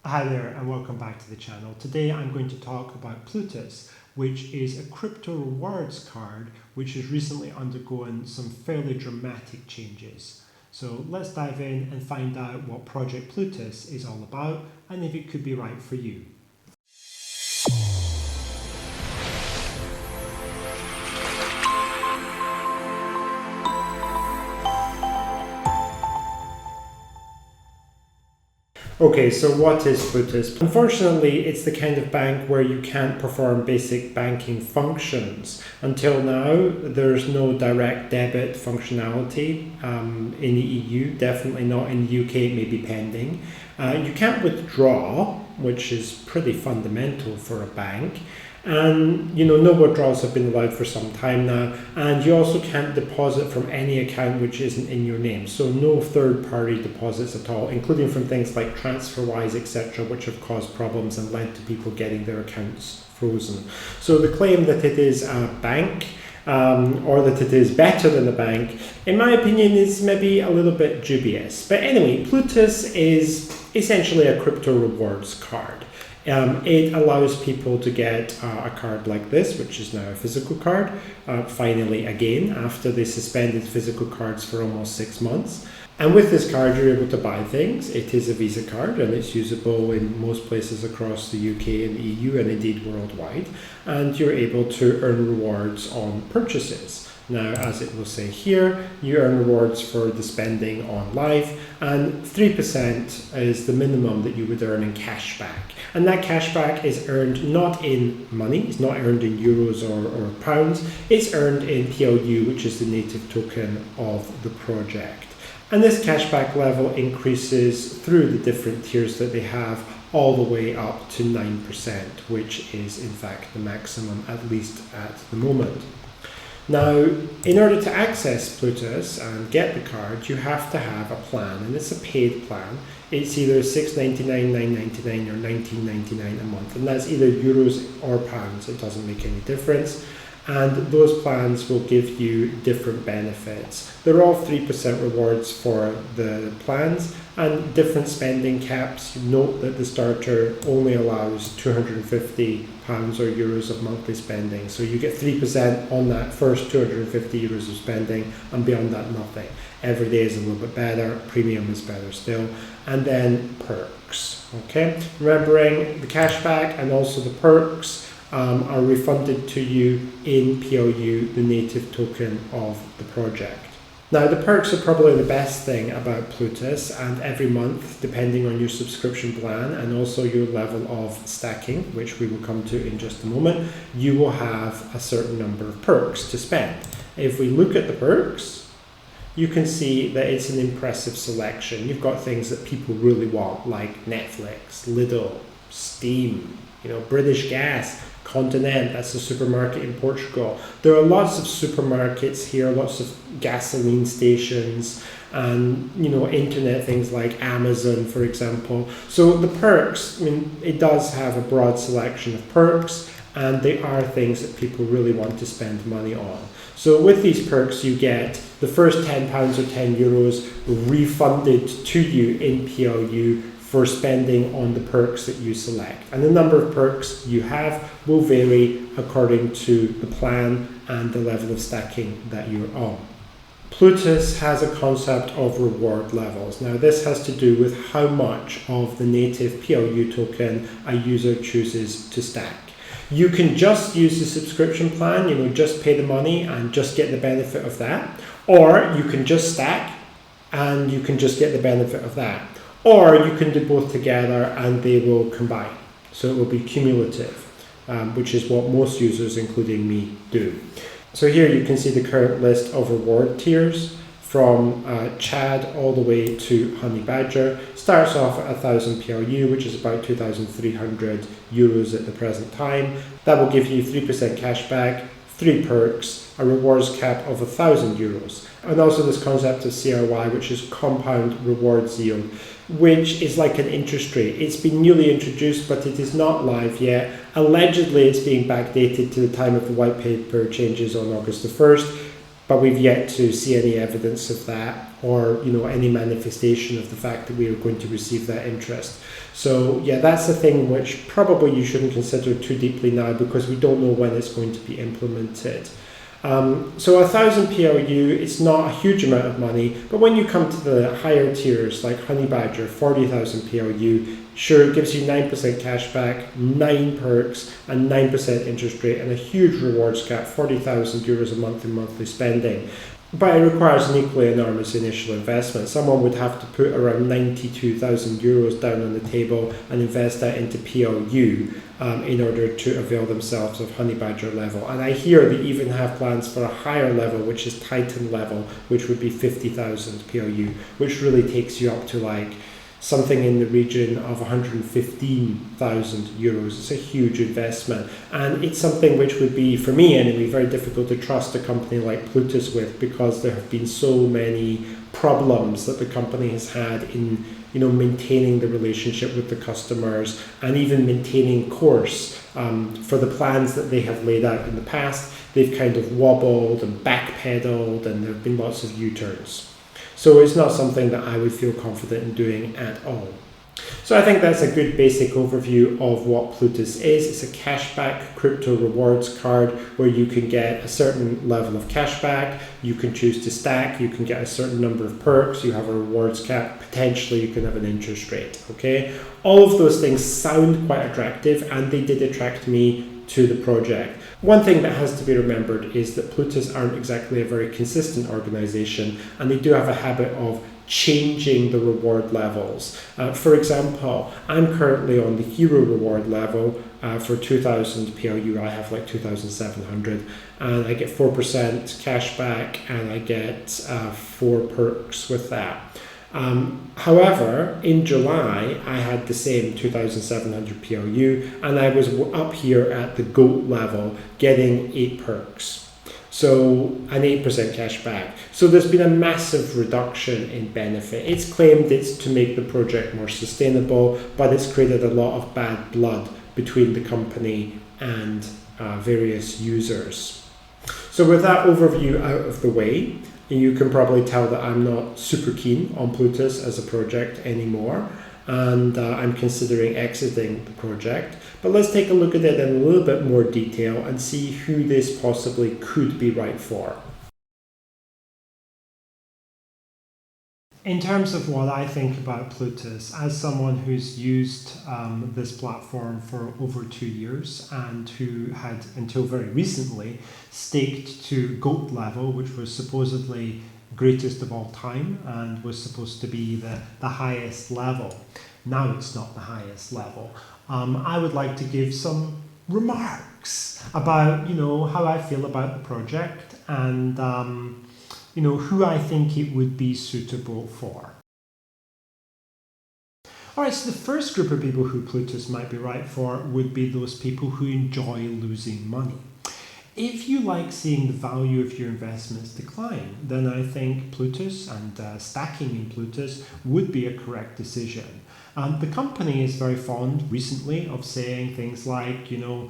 Hi there and welcome back to the channel. Today I'm going to talk about Plutus, which is a crypto rewards card which has recently undergone some fairly dramatic changes. So let's dive in and find out what Project Plutus is all about and if it could be right for you. Okay, so what is Plutus? Unfortunately, it's the kind of bank where you can't perform basic banking functions. Until now, there's no direct debit functionality in the EU, definitely not in the UK, it may be pending. You can't withdraw, which is pretty fundamental for a bank. And no withdrawals have been allowed for some time now, and you also can't deposit from any account which isn't in your name, so no third-party deposits at all, including from things like TransferWise, etc., which have caused problems and led to people getting their accounts frozen. So the claim that it is a bank or that it is better than a bank, in my opinion, is maybe a little bit dubious. But anyway, Plutus is essentially a crypto rewards card. It allows people to get a card like this, which is now a physical card, finally again, after they suspended physical cards for almost 6 months. And with this card, you're able to buy things. It is a Visa card and it's usable in most places across the UK and EU and indeed worldwide. And you're able to earn rewards on purchases. Now, as it will say here, you earn rewards for the spending on life, and 3% is the minimum that you would earn in cash back. And that cash back is earned not in money, it's not earned in euros or pounds, it's earned in PLU, which is the native token of the project. And this cashback level increases through the different tiers that they have, all the way up to 9%, which is in fact the maximum, at least at the moment. Now, in order to access Plutus and get the card, you have to have a plan, and it's a paid plan. It's either $6.99, $9.99 or $19.99 a month, and that's either euros or pounds, it doesn't make any difference. And those plans will give you different benefits. They're all 3% rewards for the plans and different spending caps. Note that the starter only allows £250 or euros of monthly spending. So you get 3% on that first 250 euros of spending, and beyond that, nothing. Every day is a little bit better, premium is better still. And then perks, okay? Remembering the cashback and also the perks are refunded to you in PLU, the native token of the project. Now, the perks are probably the best thing about Plutus, and every month, depending on your subscription plan and also your level of stacking, which we will come to in just a moment, you will have a certain number of perks to spend. If we look at the perks, you can see that it's an impressive selection. You've got things that people really want, like Netflix, Lidl, Steam, British Gas, Continent, that's a supermarket in Portugal. There are lots of supermarkets here, lots of gasoline stations, and internet things like Amazon, for example. So the perks, it does have a broad selection of perks, and they are things that people really want to spend money on. So with these perks, you get the first £10 or €10 refunded to you in PLU for spending on the perks that you select. And the number of perks you have will vary according to the plan and the level of stacking that you're on. Plutus has a concept of reward levels. Now, this has to do with how much of the native PLU token a user chooses to stack. You can just use the subscription plan, just pay the money and just get the benefit of that. Or you can just stack and you can just get the benefit of that. Or you can do both together and they will combine. So it will be cumulative, which is what most users, including me, do. So here you can see the current list of reward tiers from Chad all the way to Honey Badger. Starts off at 1,000 PLU, which is about 2,300 euros at the present time. That will give you 3% cashback, 3 perks, a rewards cap of 1,000 euros. And also this concept of CRY, which is compound rewards yield, which is like an interest rate. It's been newly introduced, but it is not live yet. Allegedly, it's being backdated to the time of the white paper changes on August the 1st. But we've yet to see any evidence of that, or any manifestation of the fact that we are going to receive that interest. So yeah, that's the thing which probably you shouldn't consider too deeply now, because we don't know when it's going to be implemented. So 1,000 PLU, it's not a huge amount of money, but when you come to the higher tiers like Honey Badger, 40,000 PLU, sure, it gives you 9% cash back, 9 perks, and 9% interest rate, and a huge rewards cap, 40,000 euros a month in monthly spending. But it requires an equally enormous initial investment. Someone would have to put around 92,000 euros down on the table and invest that into PLU in order to avail themselves of Honey Badger level. And I hear they even have plans for a higher level, which is Titan level, which would be 50,000 PLU, which really takes you up to like something in the region of 115,000 euros. It's a huge investment, and it's something which would be, for me anyway, very difficult to trust a company like Plutus with, because there have been so many problems that the company has had in maintaining the relationship with the customers, and even maintaining course for the plans that they have laid out in the past. They've kind of wobbled and backpedaled, and there have been lots of U-turns. So it's not something that I would feel confident in doing at all. So I think that's a good basic overview of what Plutus is. It's a cashback crypto rewards card where you can get a certain level of cashback. You can choose to stack. You can get a certain number of perks. You have a rewards cap. Potentially you can have an interest rate. Okay, all of those things sound quite attractive, and they did attract me to the project. One thing that has to be remembered is that Plutus aren't exactly a very consistent organization, and they do have a habit of changing the reward levels. For example, I'm currently on the hero reward level for 2,000 PLU. I have like 2,700, and I get 4% cash back, and I get 4 perks with that. However, in July, I had the same 2,700 PLU, and I was up here at the GOAT level getting 8 perks. So an 8% cash back. So there's been a massive reduction in benefit. It's claimed it's to make the project more sustainable, but it's created a lot of bad blood between the company and various users. So with that overview out of the way, you can probably tell that I'm not super keen on Plutus as a project anymore, and I'm considering exiting the project. But let's take a look at it in a little bit more detail and see who this possibly could be right for. In terms of what I think about Plutus, as someone who's used this platform for over 2 years and who had, until very recently, staked to GOAT level, which was supposedly greatest of all time and was supposed to be the highest level. Now it's not the highest level. I would like to give some remarks about, how I feel about the project and who I think it would be suitable for. Alright, so the first group of people who Plutus might be right for would be those people who enjoy losing money. If you like seeing the value of your investments decline, then I think Plutus and stacking in Plutus would be a correct decision. The company is very fond recently of saying things like, a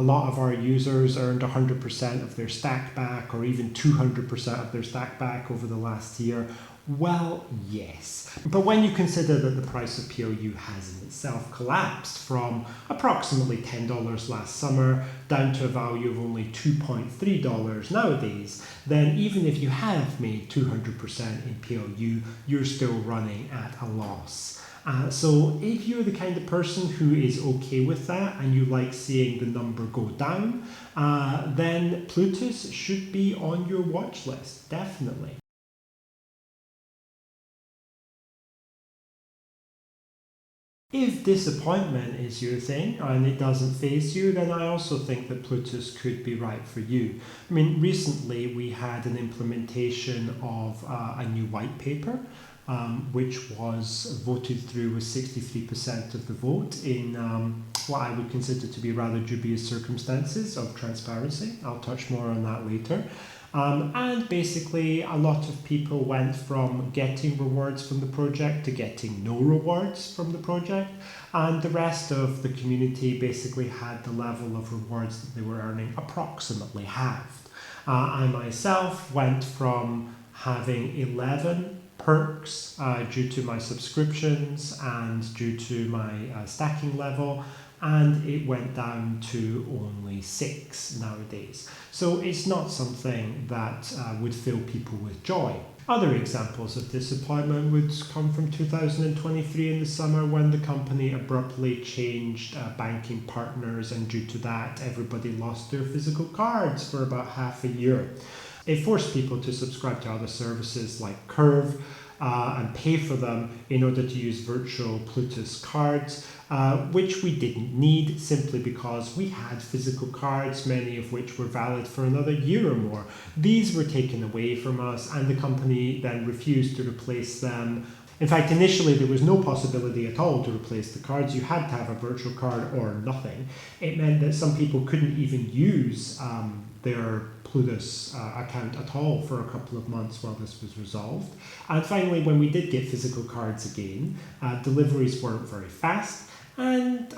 lot of our users earned 100% of their stack back, or even 200% of their stack back over the last year. Well, yes. But when you consider that the price of PLU has in itself collapsed from approximately $10 last summer down to a value of only $2.3 nowadays, then even if you have made 200% in PLU, you're still running at a loss. So if you're the kind of person who is okay with that and you like seeing the number go down, then Plutus should be on your watch list, definitely. If disappointment is your thing and it doesn't faze you, then I also think that Plutus could be right for you. I mean, recently we had an implementation of a new white paper, which was voted through with 63% of the vote in what I would consider to be rather dubious circumstances of transparency. I'll touch more on that later. And basically a lot of people went from getting rewards from the project to getting no rewards from the project, and the rest of the community basically had the level of rewards that they were earning approximately halved. I myself went from having 11 perks due to my subscriptions and due to my stacking level, and it went down to only 6 nowadays. So it's not something that would fill people with joy. Other examples of disappointment would come from 2023 in the summer, when the company abruptly changed banking partners, and due to that everybody lost their physical cards for about half a year. It forced people to subscribe to other services like Curve and pay for them in order to use virtual Plutus cards, which we didn't need, simply because we had physical cards, many of which were valid for another year or more. These were taken away from us, and the company then refused to replace them. In fact, initially there was no possibility at all to replace the cards. You had to have a virtual card or nothing. It meant that some people couldn't even use their Plutus account at all for a couple of months while this was resolved. And finally, when we did get physical cards again, deliveries weren't very fast, and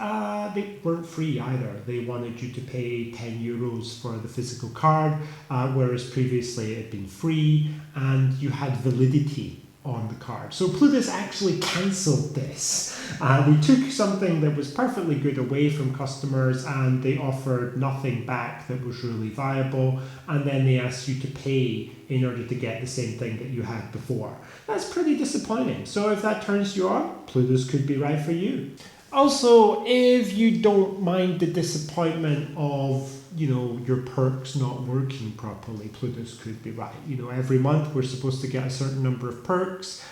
they weren't free either. They wanted you to pay €10 for the physical card, whereas previously it had been free, and you had validity on the card. So Plutus actually cancelled this. They took something that was perfectly good away from customers, and they offered nothing back that was really viable, and then they asked you to pay in order to get the same thing that you had before. That's pretty disappointing. So if that turns you on, Plutus could be right for you. Also, if you don't mind the disappointment of your perks not working properly, Plutus could be right. Every month we're supposed to get a certain number of perks.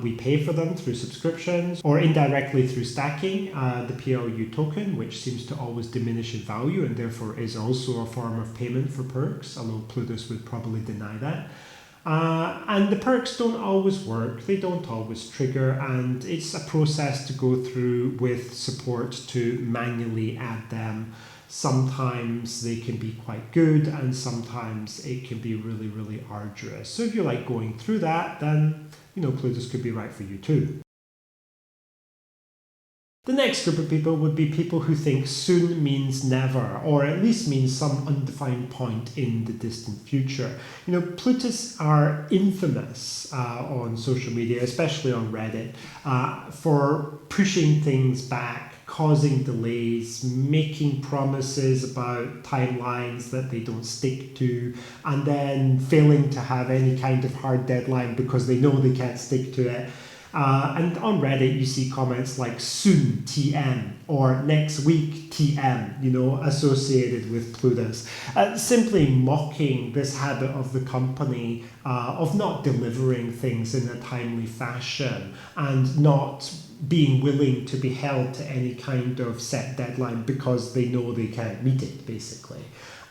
We pay for them through subscriptions or indirectly through stacking the PLU token, which seems to always diminish in value and therefore is also a form of payment for perks, although Plutus would probably deny that. And the perks don't always work, they don't always trigger, and it's a process to go through with support to manually add them. Sometimes they can be quite good, and sometimes it can be really, really arduous. So if you like going through that, then Plutus could be right for you too. The next group of people would be people who think soon means never, or at least means some undefined point in the distant future. Plutus are infamous on social media, especially on Reddit, for pushing things back, causing delays, making promises about timelines that they don't stick to, and then failing to have any kind of hard deadline because they know they can't stick to it. And on Reddit, you see comments like soon TM or next week TM, associated with Plutus, simply mocking this habit of the company of not delivering things in a timely fashion and not being willing to be held to any kind of set deadline because they know they can't meet it, basically.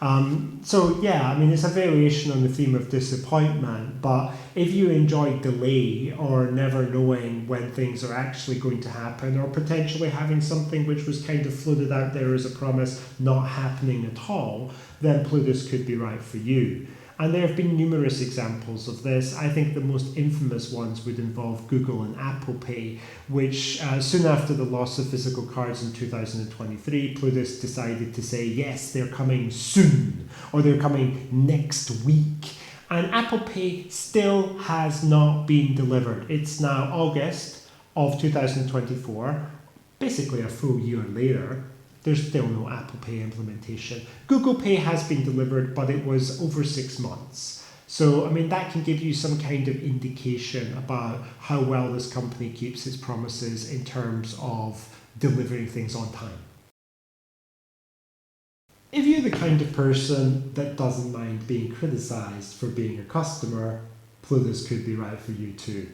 It's a variation on the theme of disappointment, but if you enjoy delay or never knowing when things are actually going to happen, or potentially having something which was kind of floated out there as a promise not happening at all, then Plutus could be right for you. And there have been numerous examples of this. I think the most infamous ones would involve Google and Apple Pay, which soon after the loss of physical cards in 2023, Plutus decided to say, yes, they're coming soon, or they're coming next week. And Apple Pay still has not been delivered. It's now August of 2024, basically a full year later. There's still no Apple Pay implementation. Google Pay has been delivered, but it was over 6 months. So, that can give you some kind of indication about how well this company keeps its promises in terms of delivering things on time. If you're the kind of person that doesn't mind being criticized for being a customer, Plutus could be right for you too.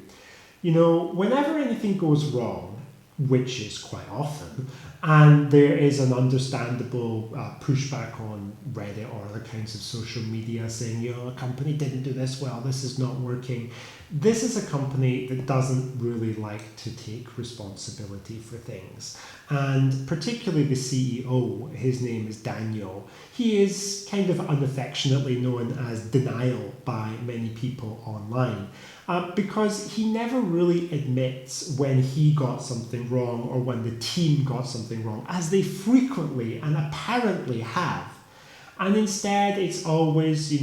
Whenever anything goes wrong, which is quite often, and there is an understandable pushback on Reddit or other kinds of social media saying, a company didn't do this well, this is not working. This is a company that doesn't really like to take responsibility for things. And particularly the CEO, his name is Daniel, he is kind of unaffectionately known as Denial by many people online. Because he never really admits when he got something wrong or when the team got something wrong, as they frequently and apparently have. And instead, it's always,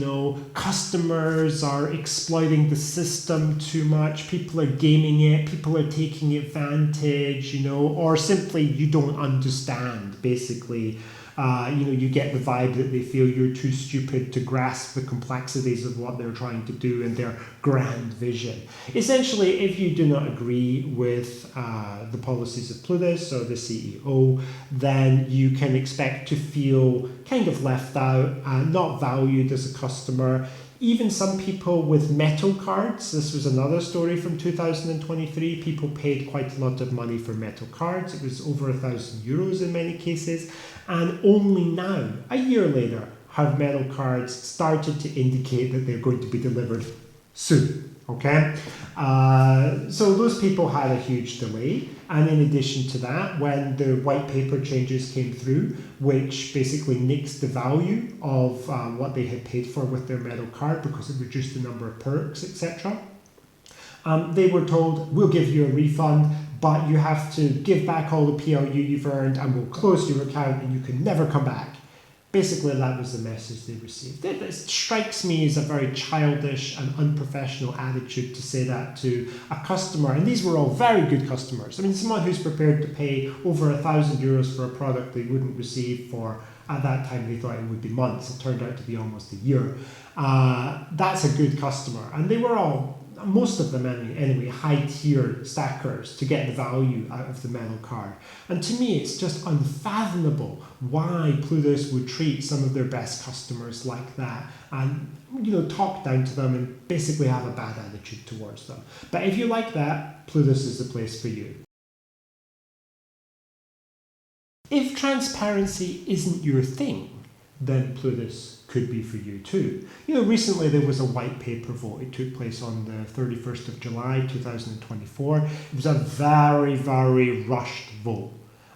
customers are exploiting the system too much, people are gaming it, people are taking advantage, or simply you don't understand, basically. You get the vibe that they feel you're too stupid to grasp the complexities of what they're trying to do and their grand vision. Essentially, if you do not agree with the policies of Plutus or the CEO, then you can expect to feel kind of left out, not valued as a customer. Even some people with metal cards, this was another story from 2023, people paid quite a lot of money for metal cards. It was over €1,000 in many cases. And only now, a year later, have metal cards started to indicate that they're going to be delivered soon. Okay? So those people had a huge delay. And in addition to that, when the white paper changes came through, which basically nixed the value of what they had paid for with their metal card because it reduced the number of perks, etc., they were told, we'll give you a refund, but you have to give back all the PLU you've earned and we'll close your account and you can never come back. Basically, that was the message they received. It strikes me as a very childish and unprofessional attitude to say that to a customer. And these were all very good customers. I mean, someone who's prepared to pay over €1,000 for a product they wouldn't receive for, at that time, they thought it would be months. It turned out to be almost a year. That's a good customer. And they were all, most of them anyway, high-tier stackers to get the value out of the metal card. And to me, it's just unfathomable why Plutus would treat some of their best customers like that and, talk down to them and basically have a bad attitude towards them. But if you like that, Plutus is the place for you. If transparency isn't your thing, then Plutus could be for you too. Recently there was a white paper vote. It took place on the 31st of July 2024. It was a very, very rushed vote.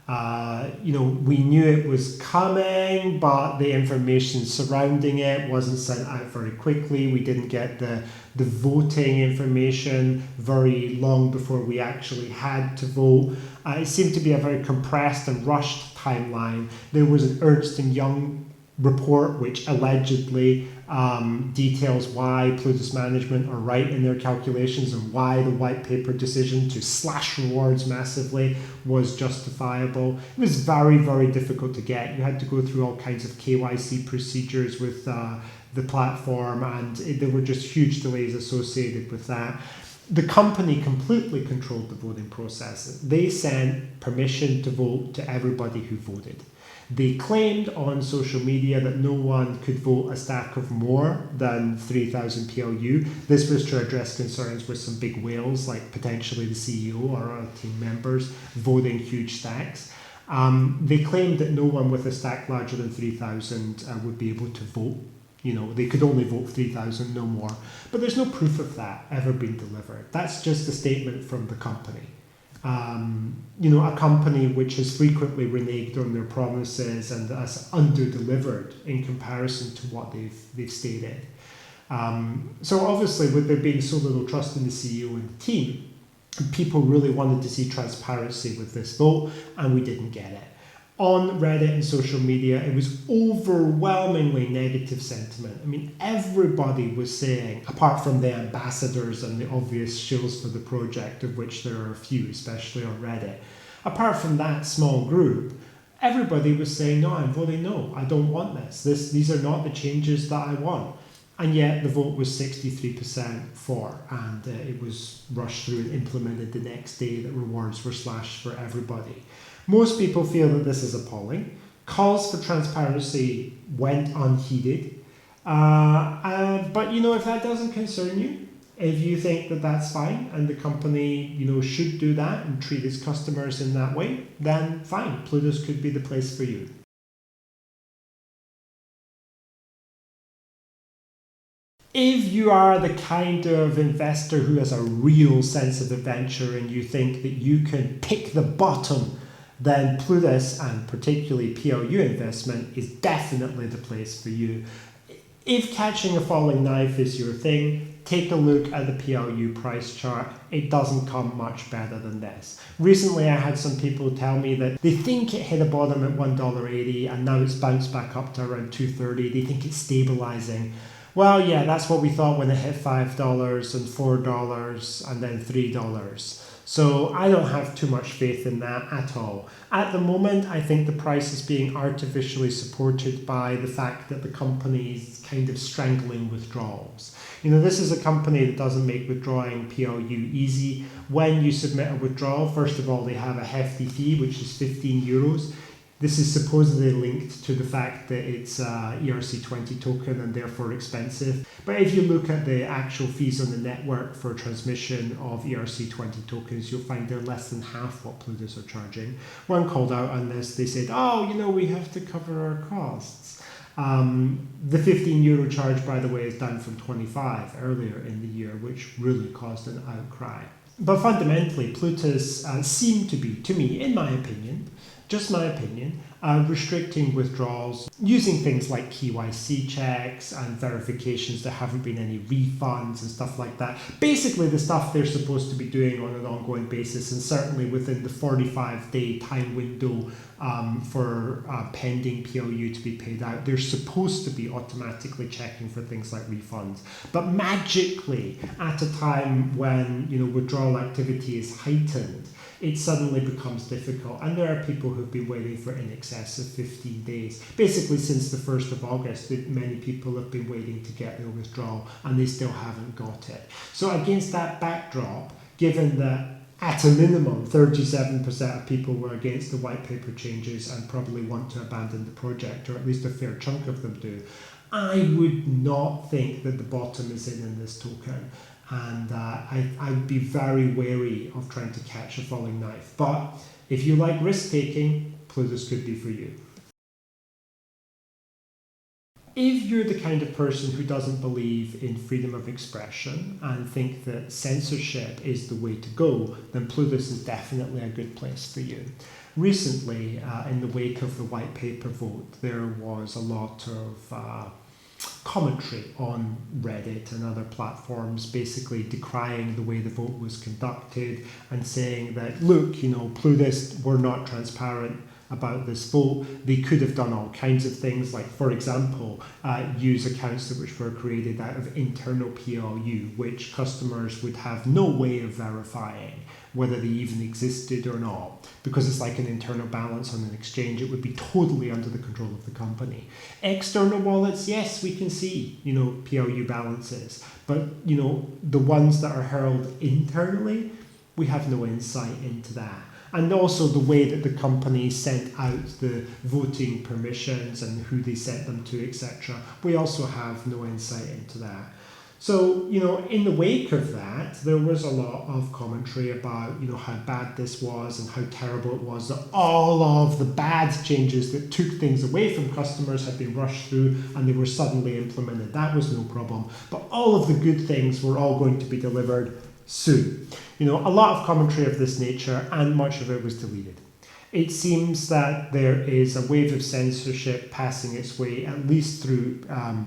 We knew it was coming, but the information surrounding it wasn't sent out very quickly. We didn't get the voting information very long before we actually had to vote. It seemed to be a very compressed and rushed timeline. There was an Ernst & Young report which allegedly details why Plutus management are right in their calculations and why the white paper decision to slash rewards massively was justifiable. It was very, very difficult to get. You had to go through all kinds of KYC procedures with the platform, and there were just huge delays associated with that. The company completely controlled the voting process. They sent permission to vote to everybody who voted. They claimed on social media that no one could vote a stack of more than 3,000 PLU. This was to address concerns with some big whales, like potentially the CEO or other team members, voting huge stacks. They claimed that no one with a stack larger than 3,000 would be able to vote. They could only vote 3,000, no more. But there's no proof of that ever being delivered. That's just a statement from the company. A company which has frequently reneged on their promises and has under-delivered in comparison to what they've stated. So obviously, with there being so little trust in the CEO and the team, people really wanted to see transparency with this vote, and we didn't get it. On Reddit and social media, it was overwhelmingly negative sentiment. I mean, everybody was saying, apart from the ambassadors and the obvious shills for the project, of which there are a few, especially on Reddit, apart from that small group, everybody was saying, no, I'm voting no, I don't want this. These are not the changes that I want. And yet the vote was 63% for, and it was rushed through and implemented the next day that rewards were slashed for everybody. Most people feel that this is appalling. Calls for transparency went unheeded. But if that doesn't concern you, if you think that that's fine and the company should do that and treat its customers in that way, then fine, Plutus could be the place for you. If you are the kind of investor who has a real sense of adventure and you think that you can pick the bottom, then Plutus, and particularly PLU investment, is definitely the place for you. If catching a falling knife is your thing, take a look at the PLU price chart. It doesn't come much better than this. Recently I had some people tell me that they think it hit a bottom at $1.80 and now it's bounced back up to around $2.30. They think it's stabilizing. Well, yeah, that's what we thought when it hit $5 and $4 and then $3. So I don't have too much faith in that at all. At the moment, I think the price is being artificially supported by the fact that the company is kind of strangling withdrawals. You know, this is a company that doesn't make withdrawing PLU easy. When you submit a withdrawal, first of all, they have a hefty fee, which is €15. This is supposedly linked to the fact that it's ERC20 token and therefore expensive. But if you look at the actual fees on the network for transmission of ERC20 tokens, you'll find they're less than half what Plutus are charging. One called out on this, they said, oh, you know, we have to cover our costs. The €15 charge, by the way, is down from 25 earlier in the year, which really caused an outcry. But fundamentally, Plutus seemed to be, to me, in my opinion, just my opinion, restricting withdrawals using things like KYC checks and verifications. There haven't been any refunds and stuff like that. Basically the stuff they're supposed to be doing on an ongoing basis, and certainly within the 45-day time window for pending PLU to be paid out. They're supposed to be automatically checking for things like refunds. But magically, at a time when, you know, withdrawal activity is heightened, it suddenly becomes difficult. And there are people who've been waiting for in excess of 15 days. Basically since the 1st of August, many people have been waiting to get their withdrawal and they still haven't got it. So against that backdrop, given that at a minimum 37% of people were against the white paper changes and probably want to abandon the project, or at least a fair chunk of them do, I would not think that the bottom is in this token. And I'd be very wary of trying to catch a falling knife. But if you like risk-taking, Plutus could be for you. If you're the kind of person who doesn't believe in freedom of expression and think that censorship is the way to go, then Plutus is definitely a good place for you. Recently, in the wake of the white paper vote, there was a lot of commentary on Reddit and other platforms basically decrying the way the vote was conducted and saying that, look, you know, Plutus were not transparent about this vote. They could have done all kinds of things, like, for example, use accounts which were created out of internal PLU, which customers would have no way of verifying whether they even existed or not, because it's like an internal balance on an exchange. It would be totally under the control of the company. External wallets, yes, we can see, you know, PLU balances, but, you know, the ones that are held internally, we have no insight into that. And also the way that the company sent out the voting permissions and who they sent them to, etc. We also have no insight into that. So, you know, in the wake of that, there was a lot of commentary about, you know, how bad this was and how terrible it was, that all of the bad changes that took things away from customers had been rushed through and they were suddenly implemented. That was no problem. But all of the good things were all going to be delivered soon. You know, a lot of commentary of this nature, and much of it was deleted. It seems that there is a wave of censorship passing its way, at least through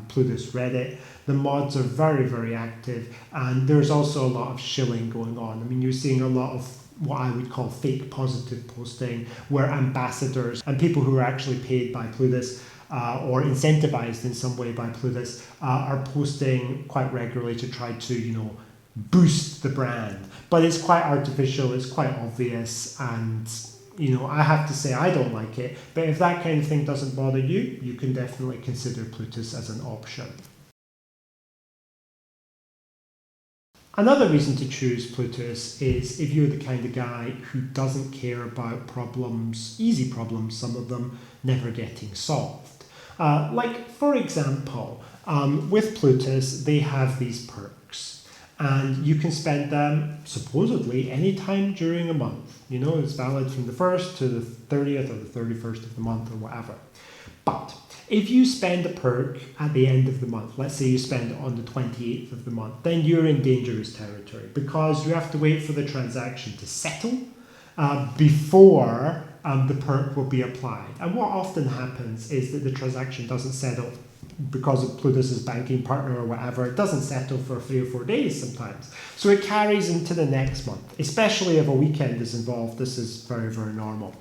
Plutus Reddit. The mods are very, very active, and there's also a lot of shilling going on. I mean, you're seeing a lot of what I would call fake positive posting, where ambassadors and people who are actually paid by Plutus or incentivized in some way by Plutus are posting quite regularly to try to, you know, boost the brand. But it's quite artificial, it's quite obvious, and you know, I have to say I don't like it. But if that kind of thing doesn't bother you, you can definitely consider Plutus as an option. Another reason to choose Plutus is if you're the kind of guy who doesn't care about problems, easy problems, some of them never getting solved. Like, for example, with Plutus, they have these perks, and you can spend them supposedly anytime during a month. You know, it's valid from the 1st to the 30th or the 31st of the month or whatever. But if you spend a perk at the end of the month, let's say you spend it on the 28th of the month, then you're in dangerous territory, because you have to wait for the transaction to settle before the perk will be applied. And what often happens is that the transaction doesn't settle because of Plutus's banking partner or whatever, it doesn't settle for 3 or 4 days sometimes. So it carries into the next month, especially if a weekend is involved. This is very, very normal.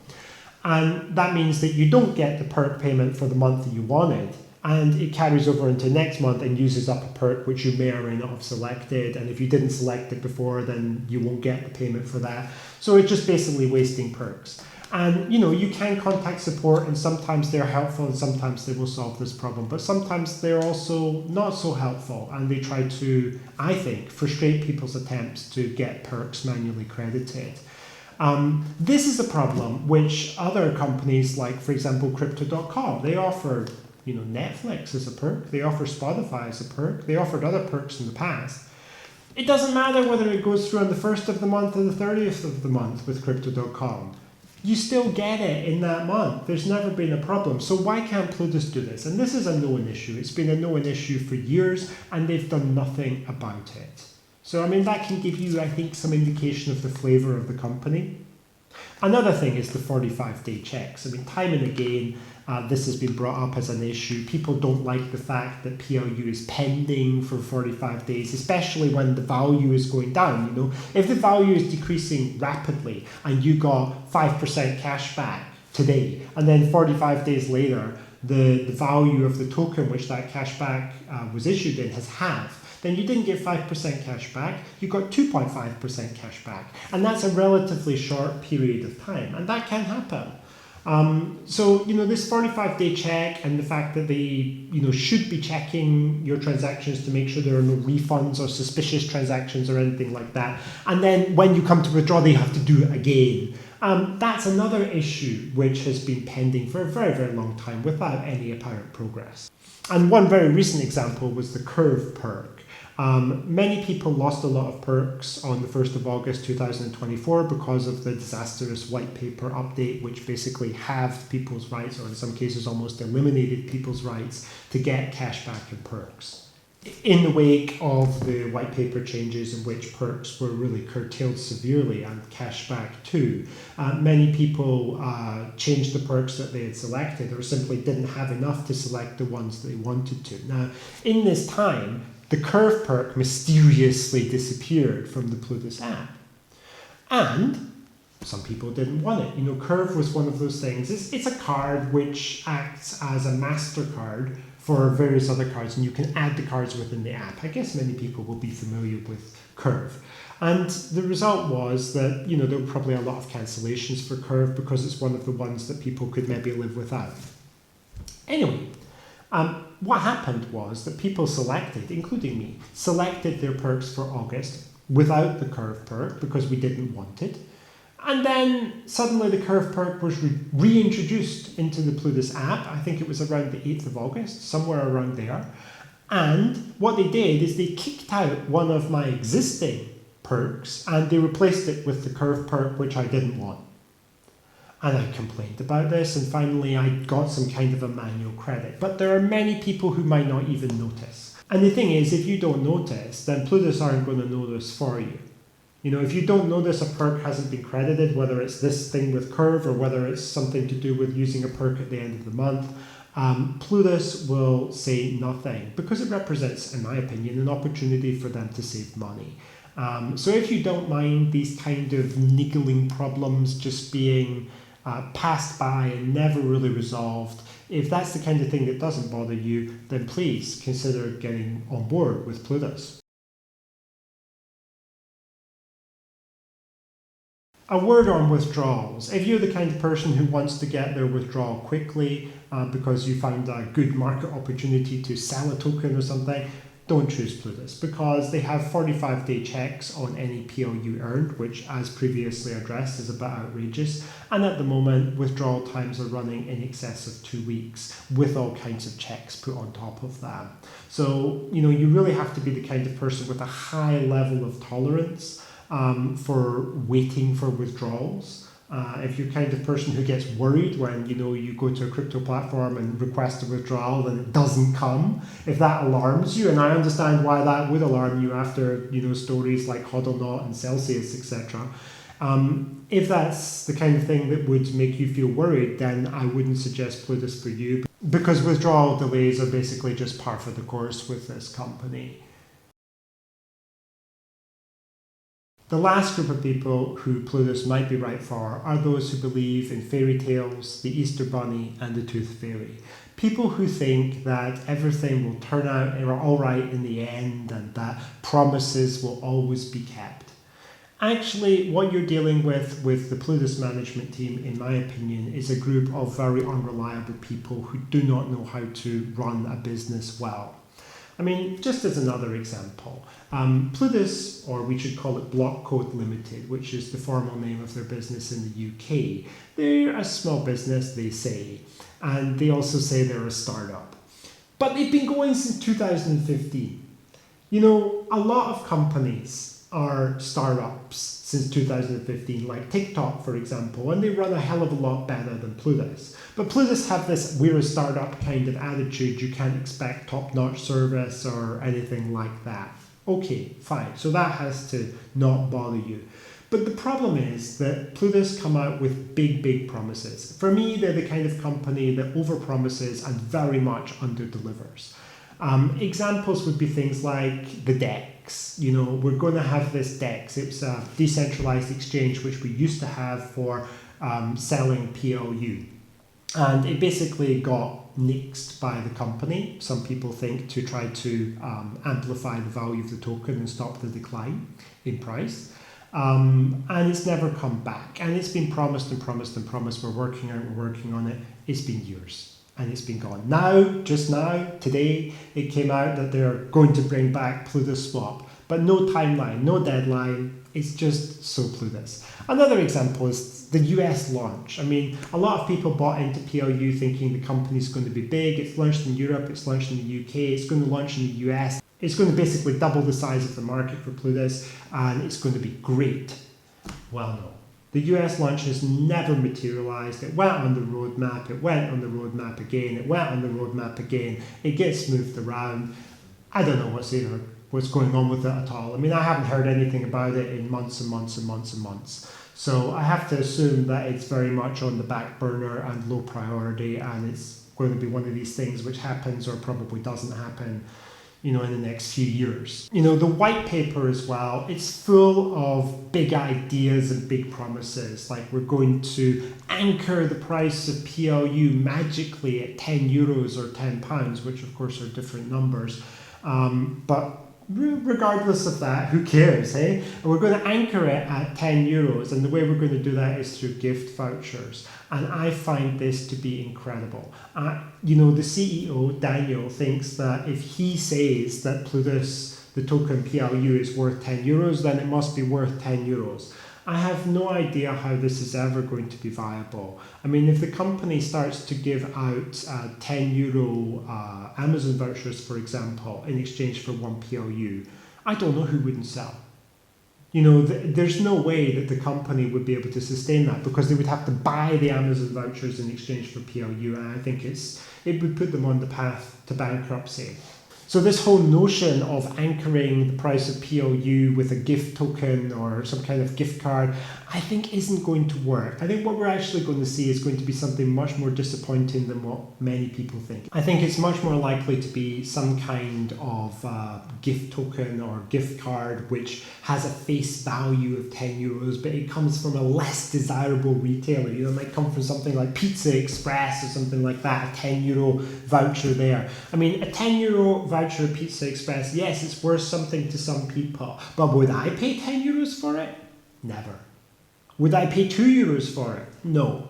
And that means that you don't get the perk payment for the month that you wanted, and it carries over into next month and uses up a perk which you may or may not have selected, and if you didn't select it before, then you won't get the payment for that. So it's just basically wasting perks. And you can contact support, and sometimes they're helpful and sometimes they will solve this problem, but sometimes they're also not so helpful, and they try to, I think, frustrate people's attempts to get perks manually credited. This is a problem which other companies, like for example Crypto.com, they offer Netflix as a perk, they offer Spotify as a perk, they offered other perks in the past. It doesn't matter whether it goes through on the 1st of the month or the 30th of the month with Crypto.com. You still get it in that month. There's never been a problem. So why can't Plutus do this? And this is a known issue. It's been a known issue for years, and they've done nothing about it. So, that can give you, I think, some indication of the flavour of the company. Another thing is the 45-day checks. Time and again, this has been brought up as an issue. People don't like the fact that PLU is pending for 45 days, especially when the value is going down. If the value is decreasing rapidly and you got 5% cash back today, and then 45 days later, the value of the token which that cash back was issued in has halved, then you didn't get 5% cash back, you got 2.5% cash back. And that's a relatively short period of time, and that can happen. This 45-day check and the fact that they, should be checking your transactions to make sure there are no refunds or suspicious transactions or anything like that. And then when you come to withdraw, they have to do it again. That's another issue which has been pending for a very, very long time without any apparent progress. And one very recent example was the Curve perk. Many people lost a lot of perks on the 1st of August 2024 because of the disastrous white paper update, which basically halved people's rights, or in some cases almost eliminated people's rights to get cashback and perks. In the wake of the white paper changes in which perks were really curtailed severely, and cashback too, many people changed the perks that they had selected, or simply didn't have enough to select the ones they wanted to. Now, in this time, the Curve perk mysteriously disappeared from the Plutus app. And some people didn't want it. Curve was one of those things. It's a card which acts as a MasterCard for various other cards, and you can add the cards within the app. I guess many people will be familiar with Curve. And the result was that, there were probably a lot of cancellations for Curve because it's one of the ones that people could maybe live without. Anyway, what happened was that people selected, including me, selected their perks for August without the Curve perk because we didn't want it. And then suddenly the Curve perk was reintroduced into the Plutus app. I think it was around the 8th of August, somewhere around there. And what they did is they kicked out one of my existing perks and they replaced it with the Curve perk, which I didn't want. And I complained about this, and finally I got some kind of a manual credit. But there are many people who might not even notice. And the thing is, if you don't notice, then Plutus aren't going to notice for you. If you don't notice a perk hasn't been credited, whether it's this thing with Curve or whether it's something to do with using a perk at the end of the month, Plutus will say nothing because it represents, in my opinion, an opportunity for them to save money. So if you don't mind these kind of niggling problems just being passed by and never really resolved, if that's the kind of thing that doesn't bother you, then please consider getting on board with Plutus. A word on withdrawals. If you're the kind of person who wants to get their withdrawal quickly because you found a good market opportunity to sell a token or something, don't choose Plutus because they have 45-day checks on any PLU earned, which, as previously addressed, is a bit outrageous. And at the moment, withdrawal times are running in excess of 2 weeks with all kinds of checks put on top of that. So, you really have to be the kind of person with a high level of tolerance for waiting for withdrawals. If you're the kind of person who gets worried when you go to a crypto platform and request a withdrawal and it doesn't come, if that alarms you, and I understand why that would alarm you after stories like HODLNOT and Celsius, etc. If that's the kind of thing that would make you feel worried, then I wouldn't suggest Plutus for you, because withdrawal delays are basically just par for the course with this company. The last group of people who Plutus might be right for are those who believe in fairy tales, the Easter Bunny, and the Tooth Fairy. People who think that everything will turn out all right in the end and that promises will always be kept. Actually, what you're dealing with the Plutus management team, in my opinion, is a group of very unreliable people who do not know how to run a business well. I mean, just as another example, Plutus, or we should call it Block Code Limited, which is the formal name of their business in the UK, they're a small business, they say, and they also say they're a startup. But they've been going since 2015. You know, a lot of companies are startups since 2015, like TikTok, for example, and they run a hell of a lot better than Plutus. But Plutus have this we're a startup kind of attitude. You can't expect top-notch service or anything like that. Okay, fine. So that has to not bother you. But the problem is that Plutus come out with big promises. For me, they're the kind of company that overpromises and very much underdelivers. Examples would be things like the DEX. You know, we're going to have this DEX. It's a decentralized exchange which we used to have for selling PLU. And it basically got nixed by the company, some people think, to try to amplify the value of the token and stop the decline in price. And it's never come back. And it's been promised and promised and promised. We're working on it. It's been years. And it's been gone. Just now, today, it came out that they're going to bring back Plutus Swap. But no timeline, no deadline. It's just so Plutus. Another example is the US launch. I mean, a lot of people bought into PLU thinking the company's going to be big. It's launched in Europe, it's launched in the UK, it's going to launch in the US. It's going to basically double the size of the market for Plutus, and it's going to be great. Well, no. The US launch has never materialized. It went on the roadmap, it went on the roadmap again, it went on the roadmap again. It gets moved around. I don't know what's going on with it at all. I mean, I haven't heard anything about it in months and months and months and months. So I have to assume that it's very much on the back burner and low priority, and it's going to be one of these things which happens or probably doesn't happen, you know, in the next few years. You know, the white paper as well, it's full of big ideas and big promises, like we're going to anchor the price of PLU magically at 10 euros or 10 pounds, which of course are different numbers. But regardless of that, who cares, eh? And we're going to anchor it at 10 euros, and the way we're going to do that is through gift vouchers. And I find this to be incredible. You know, the CEO, Daniel, thinks that if he says that Plutus, the token PLU, is worth 10 euros, then it must be worth 10 euros. I have no idea how this is ever going to be viable. I mean, if the company starts to give out 10 euro Amazon vouchers, for example, in exchange for one PLU, I don't know who wouldn't sell. You know, there's no way that the company would be able to sustain that, because they would have to buy the Amazon vouchers in exchange for PLU, and I think it would put them on the path to bankruptcy. So this whole notion of anchoring the price of PLU with a gift token or some kind of gift card, I think isn't going to work. I think what we're actually going to see is going to be something much more disappointing than what many people think. I think it's much more likely to be some kind of gift token or gift card which has a face value of 10 euros, but it comes from a less desirable retailer. You know, it might come from something like Pizza Express or something like that, a 10 euro voucher there. I mean, a 10 euro voucher at Pizza Express, yes, it's worth something to some people, but would I pay 10 euros for it? Never. Would I pay 2 euros for it? No.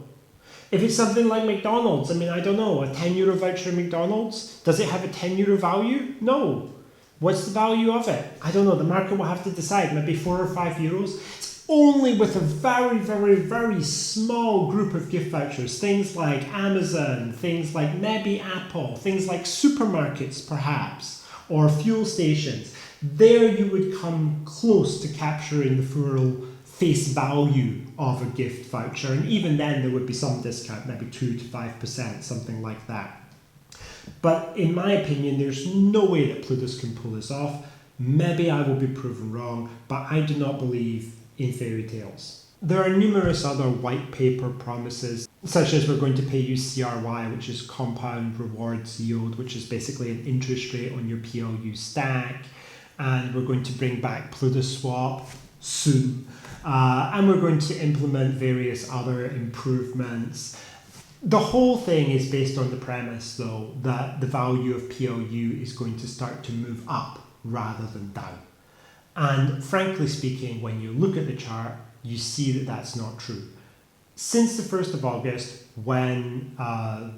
If it's something like McDonald's, I mean, I don't know, a 10 euro voucher at McDonald's, does it have a 10 euro value? No. What's the value of it? I don't know, the market will have to decide, maybe 4 or 5 euros. It's only with a very small group of gift vouchers, things like Amazon, things like maybe Apple, things like supermarkets perhaps, or fuel stations. There you would come close to capturing the full face value of a gift voucher, and even then there would be some discount, maybe 2 to 5%, something like that. But in my opinion, there's no way that Plutus can pull this off. Maybe I will be proven wrong, but I do not believe in fairy tales. There are numerous other white paper promises, such as we're going to pay you CRY, which is compound rewards yield, which is basically an interest rate on your PLU stack. And we're going to bring back Plutus swap soon. And we're going to implement various other improvements. The whole thing is based on the premise, though, that the value of PLU is going to start to move up rather than down. And frankly speaking, when you look at the chart, you see that that's not true. Since the 1st of August, when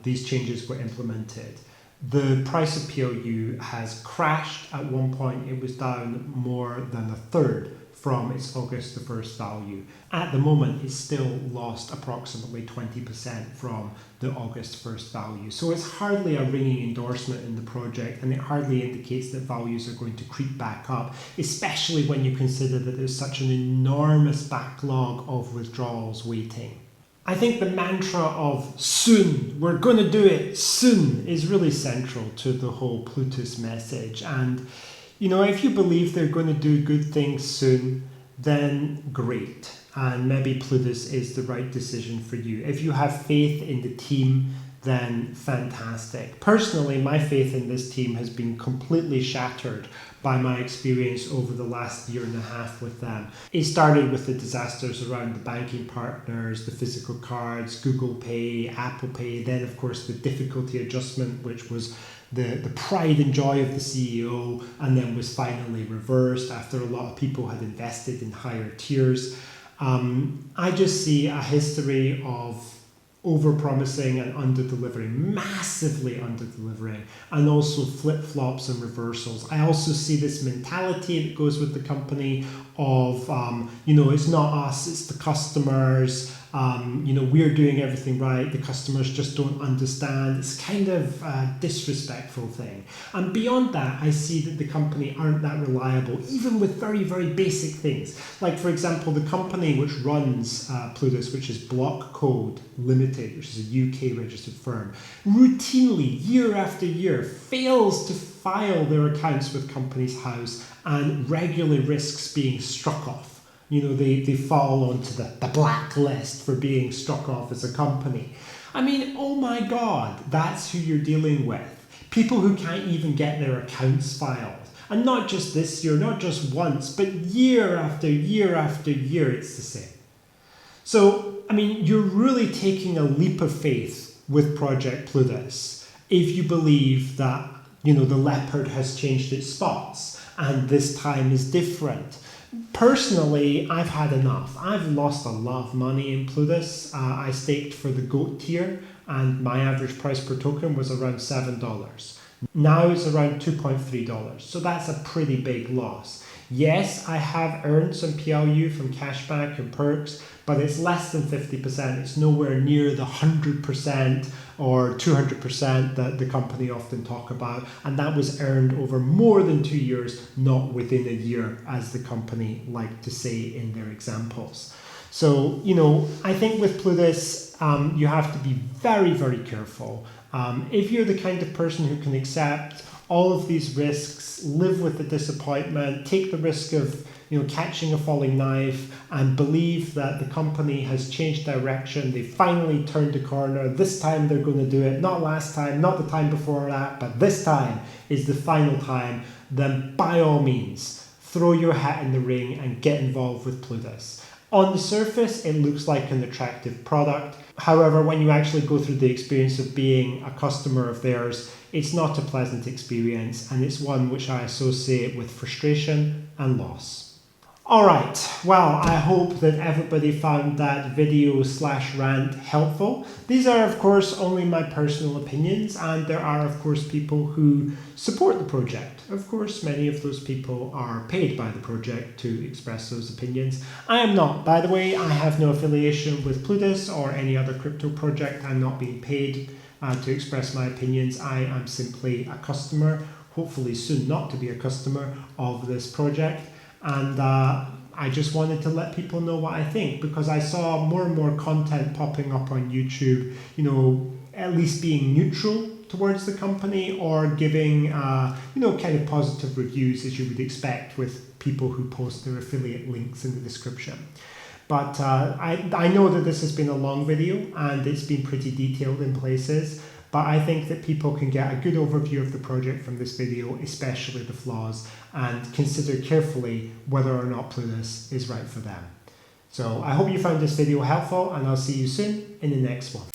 these changes were implemented, the price of PLU has crashed. At one point, it was down more than a third from its August the 1st value. At the moment, it's still lost approximately 20% from the August 1st value. So it's hardly a ringing endorsement in the project, and it hardly indicates that values are going to creep back up, especially when you consider that there's such an enormous backlog of withdrawals waiting. I think the mantra of soon, we're going to do it soon, is really central to the whole Plutus message. And you know, if you believe they're going to do good things soon, then great. And maybe Plutus is the right decision for you. If you have faith in the team, then fantastic. Personally, my faith in this team has been completely shattered by my experience over the last year and a half with them. It started with the disasters around the banking partners, the physical cards, Google Pay, Apple Pay, then of course the difficulty adjustment, which was the pride and joy of the CEO, and then was finally reversed after a lot of people had invested in higher tiers. I just see a history of over-promising and under-delivering, massively under-delivering, and also flip-flops and reversals. I also see this mentality that goes with the company of, it's not us, it's the customers. We're doing everything right, the customers just don't understand. It's kind of a disrespectful thing. And beyond that, I see that the company aren't that reliable, even with very, very basic things. Like, for example, the company which runs Plutus, which is Block Code Limited, which is a UK registered firm, routinely, year after year, fails to file their accounts with Companies House and regularly risks being struck off. They fall onto the blacklist for being struck off as a company. I mean, oh my God, that's who you're dealing with. People who can't even get their accounts filed. And not just this year, not just once, but year after year after year, it's the same. So, I mean, you're really taking a leap of faith with Project Plutus if you believe that, the leopard has changed its spots and this time is different. Personally, I've had enough. I've lost a lot of money in Plutus. I staked for the GOAT tier and my average price per token was around $7. Now it's around $2.3. So that's a pretty big loss. Yes, I have earned some PLU from cashback and perks, but it's less than 50%. It's nowhere near the 100% or 200% that the company often talk about. And that was earned over more than 2 years, not within a year, as the company like to say in their examples. So, I think with Plutus, you have to be very, very careful. If you're the kind of person who can accept all of these risks, live with the disappointment, take the risk of catching a falling knife, and believe that the company has changed direction, they finally turned a corner, this time they're going to do it, not last time, not the time before that, but this time is the final time, then by all means, throw your hat in the ring and get involved with Plutus. On the surface, it looks like an attractive product. However, when you actually go through the experience of being a customer of theirs, it's not a pleasant experience, and it's one which I associate with frustration and loss. Alright, well, I hope that everybody found that video/rant helpful. These are, of course, only my personal opinions, and there are, of course, people who support the project. Of course, many of those people are paid by the project to express those opinions. I am not, by the way. I have no affiliation with Plutus or any other crypto project. I'm not being paid to express my opinions. I am simply a customer, hopefully soon not to be a customer of this project. And I just wanted to let people know what I think, because I saw more and more content popping up on YouTube, at least being neutral towards the company or giving, kind of positive reviews as you would expect with people who post their affiliate links in the description. But I know that this has been a long video and it's been pretty detailed in places, but I think that people can get a good overview of the project from this video, especially the flaws, and consider carefully whether or not Plutus is right for them. So I hope you found this video helpful, and I'll see you soon in the next one.